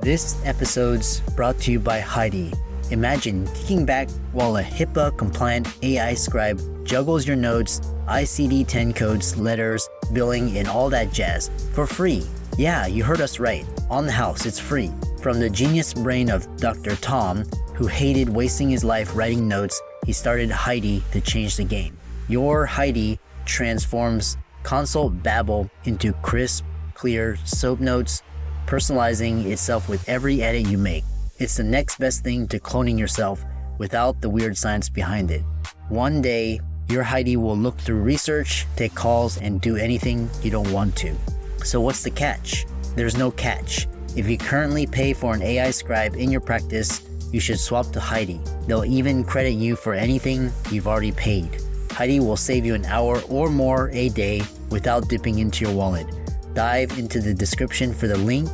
This episode's brought to you by Heidi. Imagine kicking back while a HIPAA-compliant AI scribe juggles your notes, ICD-10 codes, letters, billing, and all that jazz for free. Yeah, you heard us right. On the house, it's free. From the genius brain of Dr. Tom, who hated wasting his life writing notes, he started Heidi to change the game. Your Heidi transforms consult babble into crisp, clear soap notes, personalizing itself with every edit you make. It's the next best thing to cloning yourself without the weird science behind it. One day, your Heidi will look through research, take calls, and do anything you don't want to. So what's the catch? There's no catch. If you currently pay for an AI scribe in your practice, you should swap to Heidi. They'll even credit you for anything you've already paid. Heidi will save you an hour or more a day without dipping into your wallet. Dive into the description for the link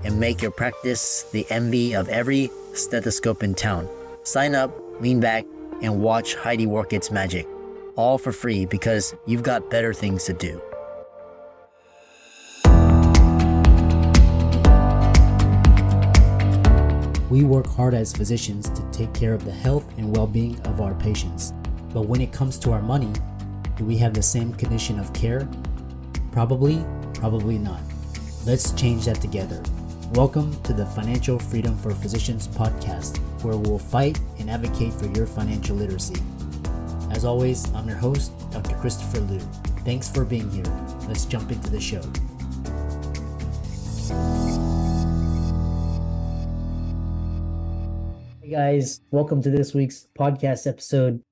and make your practice the envy of every stethoscope in town. Sign up, lean back, and watch Heidi work its magic. All for free because you've got better things to do. We work hard as physicians to take care of the health and well-being of our patients. But when it comes to our money, do we have the same condition of care? Probably not. Let's change that together. Welcome to the Financial Freedom for Physicians podcast, where we'll fight and advocate for your financial literacy. As always, I'm your host, Dr. Christopher Liu. Thanks for being here. Let's jump into the show. Hey guys, welcome to this week's podcast episode.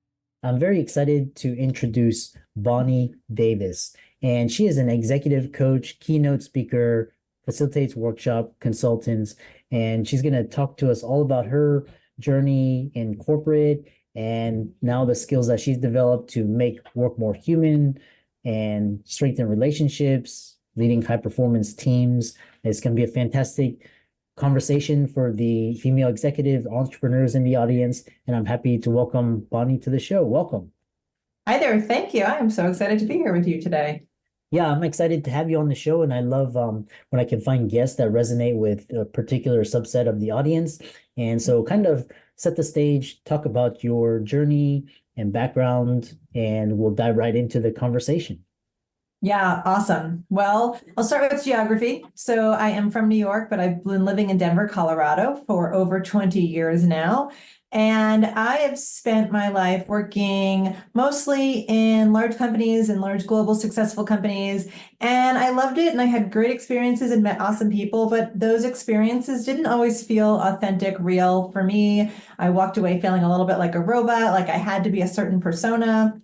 I'm very excited to introduce Bonnie Davis, and she is an executive coach, keynote speaker, facilitates workshop consultants, and she's going to talk to us all about her journey in corporate and now the skills that she's developed to make work more human and strengthen relationships, leading high performance teams. It's going to be a fantastic conversation for the female executive entrepreneurs in the audience, and I'm happy to welcome Bonnie to the show. Welcome. Hi there. Thank you. I am so excited to be here with you today. Yeah, I'm excited to have you on the show, and I love when I can find guests that resonate with a particular subset of the audience. And so kind of set the stage, talk about your journey and background, and we'll dive right into the conversation. Yeah, awesome. Well, I'll start with geography. So I am from New York, but I've been living in Denver, Colorado for over 20 years now. And I have spent my life working mostly in large companies and large global successful companies. And I loved it and I had great experiences and met awesome people, but those experiences didn't always feel authentic, real for me. I walked away feeling a little bit like a robot, like I had to be a certain persona.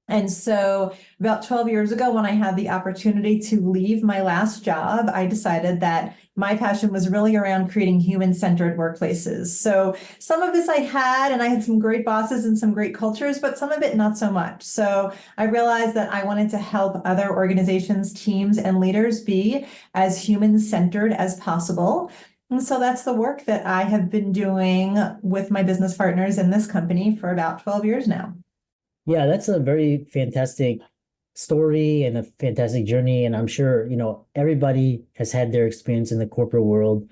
And so about 12 years ago, when I had the opportunity to leave my last job, I decided that my passion was really around creating human-centered workplaces. So some of this I had, and I had some great bosses and some great cultures, but some of it not so much. So I realized that I wanted to help other organizations, teams, and leaders be as human-centered as possible. And so that's the work that I have been doing with my business partners in this company for about 12 years now. Yeah, that's a very fantastic story and a fantastic journey. And I'm sure, everybody has had their experience in the corporate world,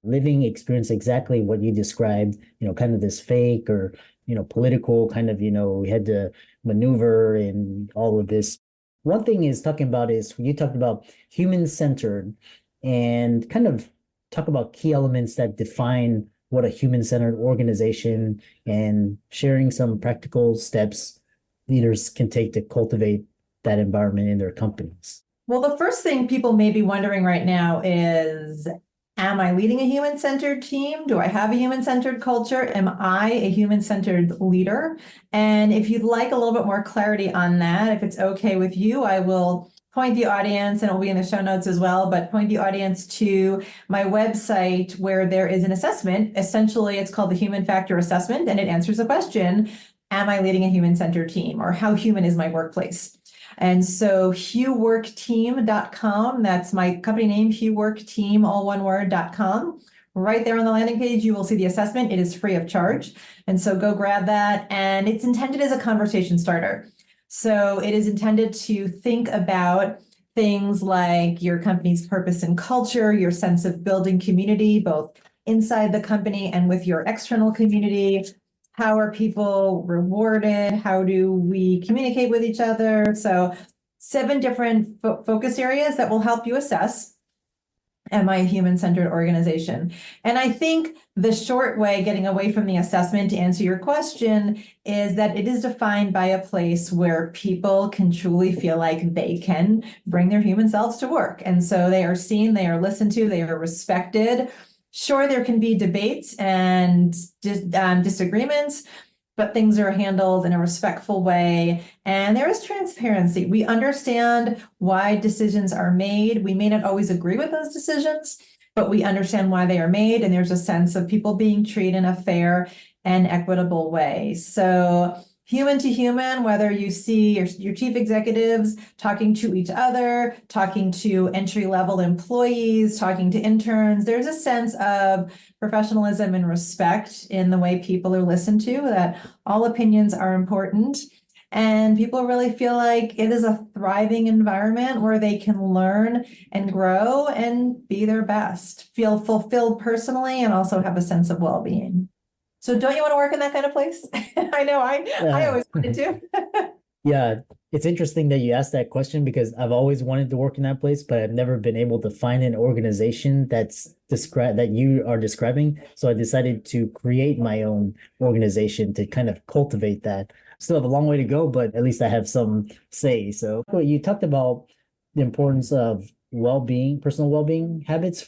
living experience exactly what you described, kind of this fake or, political kind of, we had to maneuver and all of this. One thing is you talked about human-centered and kind of talk about key elements that define what a human-centered organization and sharing some practical steps leaders can take to cultivate that environment in their companies. Well, the first thing people may be wondering right now is, am I leading a human-centered team? Do I have a human-centered culture? Am I a human-centered leader? And if you'd like a little bit more clarity on that, if it's okay with you, I will point the audience, and it'll be in the show notes as well, but point the audience to my website where there is an assessment. Essentially, it's called the Human Factor Assessment, and it answers the question, am I leading a human-centered team, or how human is my workplace? And so huworkteam.com, that's my company name, huworkteam, all one word.com. Right there on the landing page, you will see the assessment. It is free of charge. And so go grab that. And it's intended as a conversation starter. So it is intended to think about things like your company's purpose and culture, your sense of building community, both inside the company and with your external community. How are people rewarded? How do we communicate with each other? So 7 different focus areas that will help you assess, am I a human-centered organization? And I think the short way, getting away from the assessment to answer your question, is that it is defined by a place where people can truly feel like they can bring their human selves to work. And so they are seen, they are listened to, they are respected. Sure, there can be debates and disagreements, but things are handled in a respectful way. And there is transparency. We understand why decisions are made. We may not always agree with those decisions, but we understand why they are made. And there's a sense of people being treated in a fair and equitable way. So human to human, whether you see your chief executives talking to each other, talking to entry-level employees, talking to interns, there's a sense of professionalism and respect in the way people are listened to, that all opinions are important. And people really feel like it is a thriving environment where they can learn and grow and be their best, feel fulfilled personally, and also have a sense of well-being. So don't you want to work in that kind of place? I know I always wanted to. Yeah, it's interesting that you asked that question because I've always wanted to work in that place, but I've never been able to find an organization that you are describing. So I decided to create my own organization to kind of cultivate that. Still have a long way to go, but at least I have some say. So you talked about the importance of well-being, personal well-being habits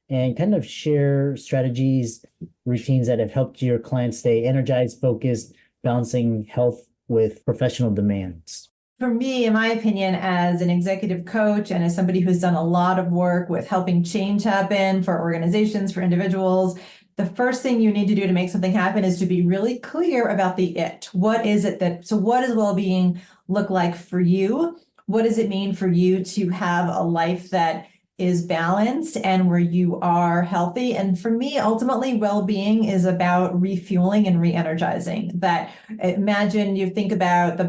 and kind of share strategies, routines that have helped your clients stay energized, focused, balancing health with professional demands. For me, in my opinion, as an executive coach and as somebody who's done a lot of work with helping change happen for organizations, for individuals, the first thing you need to do to make something happen is to be really clear about the it. What is it so what does well-being look like for you? What does it mean for you to have a life that is balanced and where you are healthy? And for me, ultimately, well-being is about refueling and re-energizing. That, imagine you think about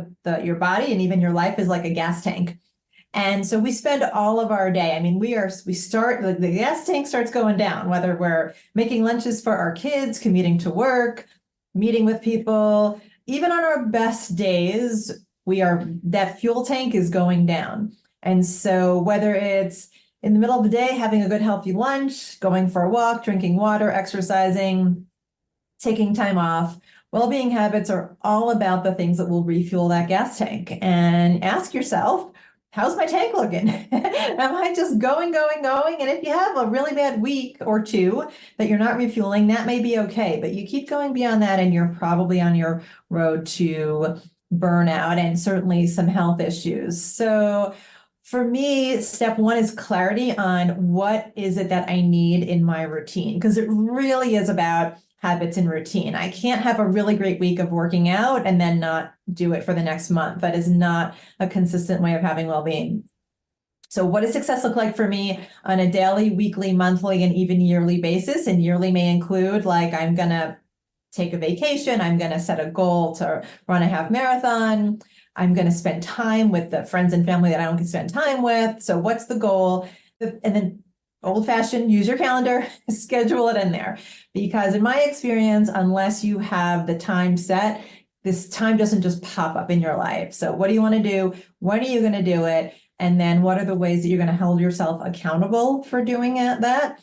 your body and even your life is like a gas tank. And so we spend all of our day, I mean, the gas tank starts going down, whether we're making lunches for our kids, commuting to work, meeting with people. Even on our best days, that fuel tank is going down. And so whether it's in the middle of the day, having a good healthy lunch, going for a walk, drinking water, exercising, taking time off, well-being habits are all about the things that will refuel that gas tank. And ask yourself, how's my tank looking? Am I just going? And if you have a really bad week or two that you're not refueling, that may be okay. But you keep going beyond that and you're probably on your road to burnout and certainly some health issues. So for me, step 1 is clarity on what is it that I need in my routine, because it really is about habits and routine. I can't have a really great week of working out and then not do it for the next month. That is not a consistent way of having well-being. So what does success look like for me on a daily, weekly, monthly, and even yearly basis? And yearly may include, like, I'm going to take a vacation. I'm going to set a goal to run a half marathon. I'm going to spend time with the friends and family that I don't get to spend time with. So what's the goal? And then old-fashioned, use your calendar, schedule it in there. Because in my experience, unless you have the time set, this time doesn't just pop up in your life. So what do you want to do? When are you going to do it? And then what are the ways that you're going to hold yourself accountable for doing that?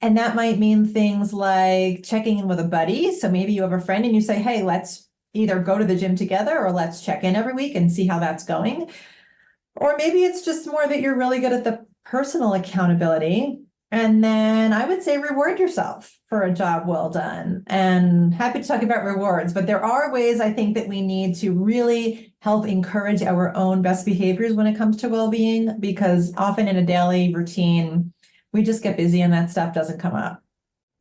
And that might mean things like checking in with a buddy. So maybe you have a friend and you say, hey, let's either go to the gym together or let's check in every week and see how that's going. Or maybe it's just more that you're really good at the personal accountability. And then I would say reward yourself for a job well done. And happy to talk about rewards, but there are ways I think that we need to really help encourage our own best behaviors when it comes to well-being, because often in a daily routine, we just get busy and that stuff doesn't come up.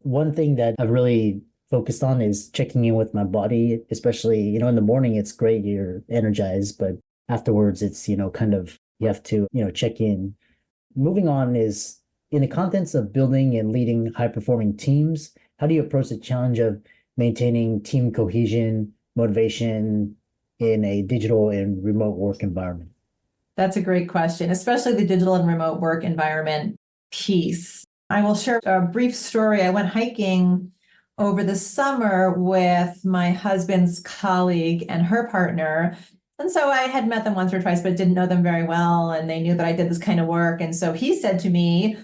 One thing that I've really focused on is checking in with my body, especially, in the morning, it's great, you're energized, but afterwards it's, kind of, you have to, check in. Moving on is in the contents of building and leading high-performing teams, how do you approach the challenge of maintaining team cohesion, motivation in a digital and remote work environment? That's a great question, especially the digital and remote work environment piece. I will share a brief story. I went hiking over the summer with my husband's colleague and her partner. And so I had met them once or twice, but didn't know them very well. And they knew that I did this kind of work. And so he said to me,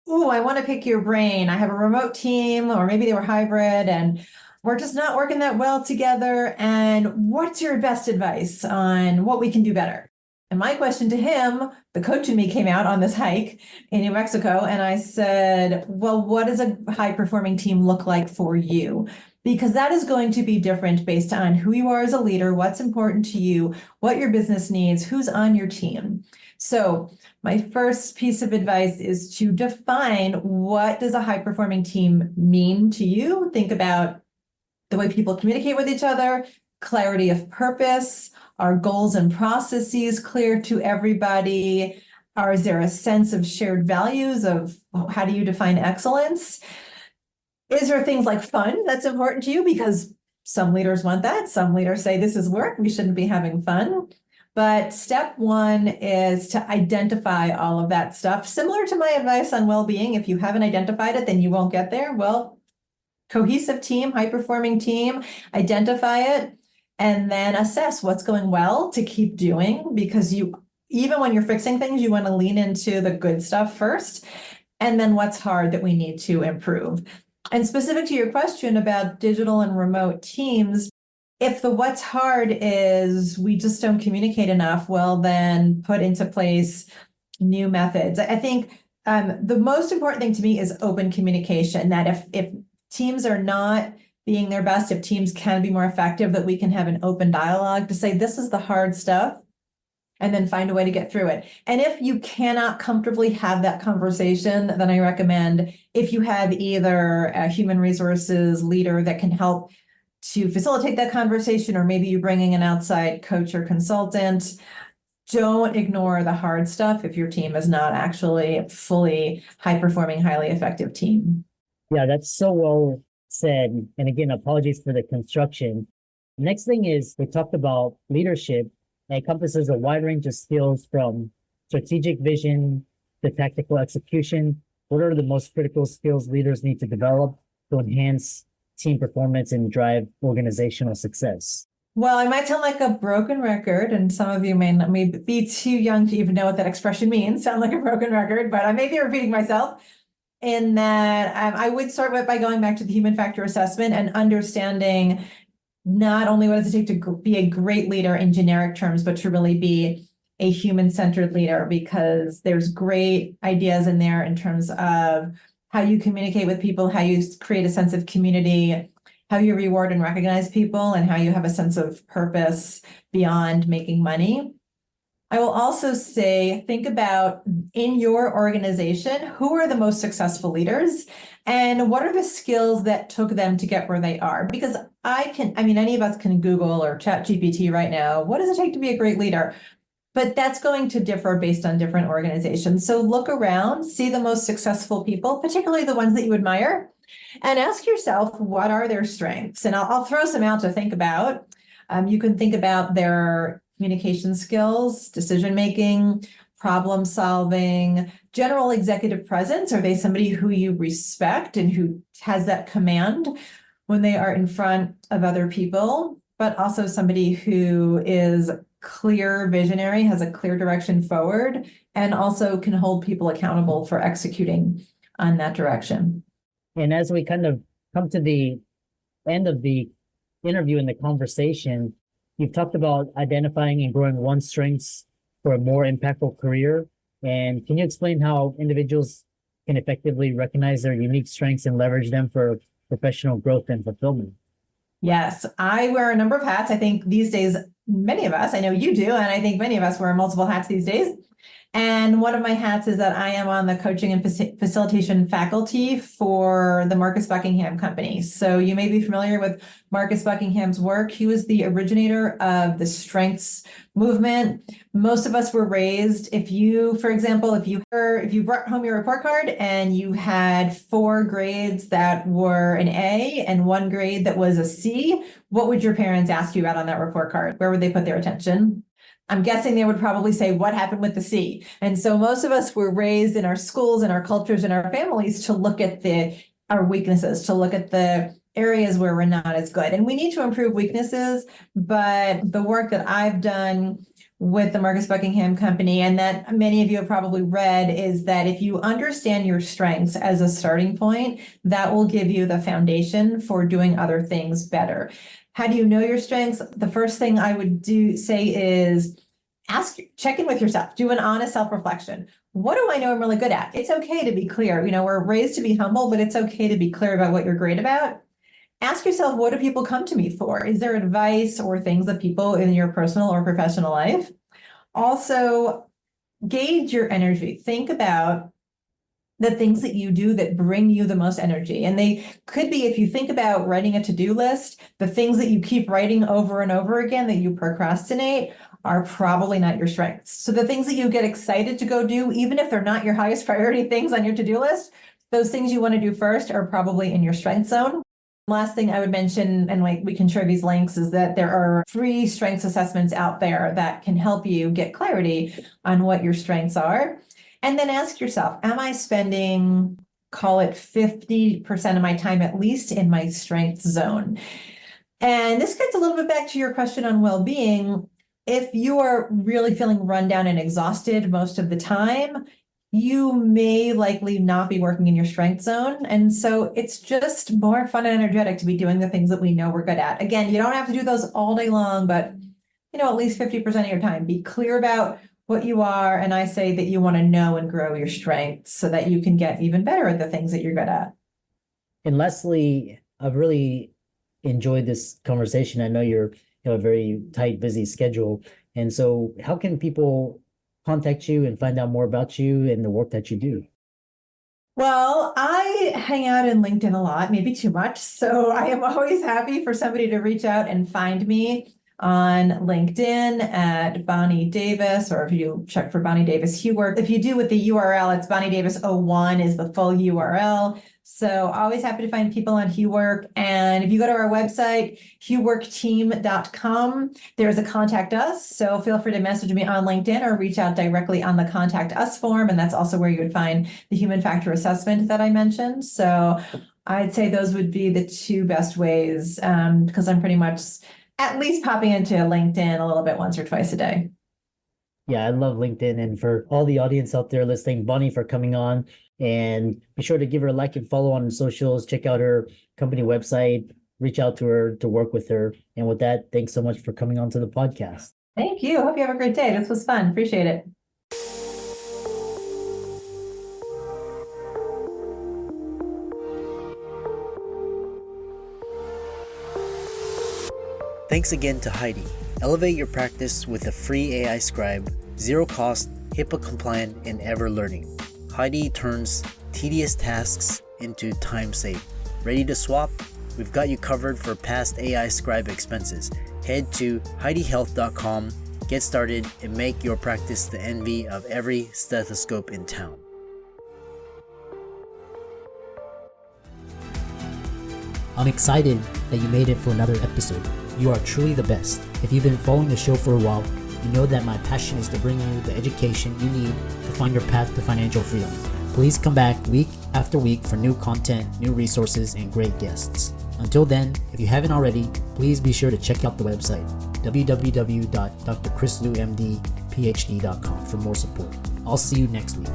"Oh, I want to pick your brain. I have a remote team," or maybe they were hybrid, and we're just not working that well together. And what's your best advice on what we can do better? And my question to him, the coach in me came out on this hike in New Mexico, and I said, well, what does a high performing team look like for you? Because that is going to be different based on who you are as a leader, what's important to you, what your business needs, who's on your team. So my first piece of advice is to define, what does a high performing team mean to you? Think about the way people communicate with each other, clarity of purpose, are goals and processes clear to everybody? Is there a sense of shared values of how do you define excellence? Is there things like fun that's important to you? Because some leaders want that. Some leaders say this is work, we shouldn't be having fun. But step one is to identify all of that stuff. Similar to my advice on well-being, if you haven't identified it, then you won't get there. Well, cohesive team, high-performing team, identify it, and then assess what's going well to keep doing, because even when you're fixing things, you want to lean into the good stuff first, and then what's hard that we need to improve. And specific to your question about digital and remote teams, if the what's hard is we just don't communicate enough, well, then put into place new methods. I think the most important thing to me is open communication, that if teams are not being their best, if teams can be more effective, that we can have an open dialogue to say, this is the hard stuff, and then find a way to get through it. And if you cannot comfortably have that conversation, then I recommend, if you have either a human resources leader that can help to facilitate that conversation, or maybe you're bringing an outside coach or consultant, don't ignore the hard stuff if your team is not actually a fully high-performing, highly effective team. Yeah, that's so well said. And again, apologies for the construction. Next thing is, we talked about leadership. It encompasses a wide range of skills from strategic vision to tactical execution. What are the most critical skills leaders need to develop to enhance team performance and drive organizational success? Well, I might sound like a broken record, and some of you may be too young to even know what that expression means, sound like a broken record, but I may be repeating myself. In that I would start by going back to the human factor assessment and understanding not only what does it take to be a great leader in generic terms, but to really be a human-centered leader, because there's great ideas in there in terms of how you communicate with people, how you create a sense of community, how you reward and recognize people, and how you have a sense of purpose beyond making money. I will also say, think about, in your organization, who are the most successful leaders and what are the skills that took them to get where they are? Because any of us can Google or chat GPT right now, what does it take to be a great leader? But that's going to differ based on different organizations. So look around, see the most successful people, particularly the ones that you admire, and ask yourself, what are their strengths? And I'll throw some out to think about. You can think about their communication skills, decision-making, problem solving, general executive presence. Are they somebody who you respect and who has that command when they are in front of other people, but also somebody who is clear visionary, has a clear direction forward, and also can hold people accountable for executing on that direction. And as we kind of come to the end of the interview and the conversation, you've talked about identifying and growing one's strengths for a more impactful career. And can you explain how individuals can effectively recognize their unique strengths and leverage them for professional growth and fulfillment? Yes, I wear a number of hats. I think these days, many of us, I know you do, and I think many of us wear multiple hats these days. And one of my hats is that I am on the coaching and facilitation faculty for the Marcus Buckingham Company. So you may be familiar with Marcus Buckingham's work. He was the originator of the strengths movement. Most of us were raised, for example, if you brought home your report card and you had 4 grades that were an A and 1 grade that was a C, what would your parents ask you about on that report card? Where would they put their attention? I'm guessing they would probably say, what happened with the C? And so most of us were raised in our schools and our cultures and our families to look at our weaknesses, to look at the areas where we're not as good. And we need to improve weaknesses, but the work that I've done with the Marcus Buckingham Company, and that many of you have probably read, is that if you understand your strengths as a starting point, that will give you the foundation for doing other things better. How do you know your strengths? The first thing I would say is check in with yourself, do an honest self-reflection. What do I know I'm really good at? It's okay to be clear. We're raised to be humble, but it's okay to be clear about what you're great about. Ask yourself, what do people come to me for? Is there advice or things that people in your personal or professional life? Also, gauge your energy. Think about the things that you do that bring you the most energy. And they could be, if you think about writing a to-do list, the things that you keep writing over and over again that you procrastinate are probably not your strengths. So the things that you get excited to go do, even if they're not your highest priority things on your to-do list, those things you want to do first are probably in your strength zone. Last thing I would mention, and we can share these links, is that there are free strengths assessments out there that can help you get clarity on what your strengths are. And then ask yourself, am I spending, call it 50% of my time at least in my strength zone? And this gets a little bit back to your question on well-being. If you are really feeling run down and exhausted most of the time, you may likely not be working in your strength zone. And so it's just more fun and energetic to be doing the things that we know we're good at. Again, you don't have to do those all day long, but at least 50% of your time. Be clear about what you are. And I say that you want to know and grow your strengths so that you can get even better at the things that you're good at. And Leslie, I've really enjoyed this conversation. I know you have a very tight, busy schedule. And so how can people contact you and find out more about you and the work that you do? Well, I hang out in LinkedIn a lot, maybe too much. So I am always happy for somebody to reach out and find me on LinkedIn at Bonnie Davis, or if you check for Bonnie Davis HuWork. If you do with the URL, it's Bonnie Davis 01 is the full URL. So always happy to find people on HuWork. And if you go to our website, huworkteam.com, there's a contact us. So feel free to message me on LinkedIn or reach out directly on the contact us form. And that's also where you would find the human factor assessment that I mentioned. So I'd say those would be the two best ways, because I'm pretty much at least popping into LinkedIn a little bit once or twice a day. Yeah, I love LinkedIn. And for all the audience out there listening, Bonnie for coming on, and be sure to give her a like and follow on socials, check out her company website, reach out to her to work with her. And with that, thanks so much for coming on to the podcast. Thank you. Hope you have a great day. This was fun. Appreciate it. Thanks again to Heidi. Elevate your practice with a free AI scribe, zero cost, HIPAA compliant, and ever learning. Heidi turns tedious tasks into time saved. Ready to swap? We've got you covered for past AI scribe expenses. Head to HeidiHealth.com, get started, and make your practice the envy of every stethoscope in town. I'm excited that you made it for another episode. You are truly the best. If you've been following the show for a while, you know that my passion is to bring you the education you need to find your path to financial freedom. Please come back week after week for new content, new resources, and great guests. Until then, if you haven't already, please be sure to check out the website, www.drchrislumdphd.com, for more support. I'll see you next week.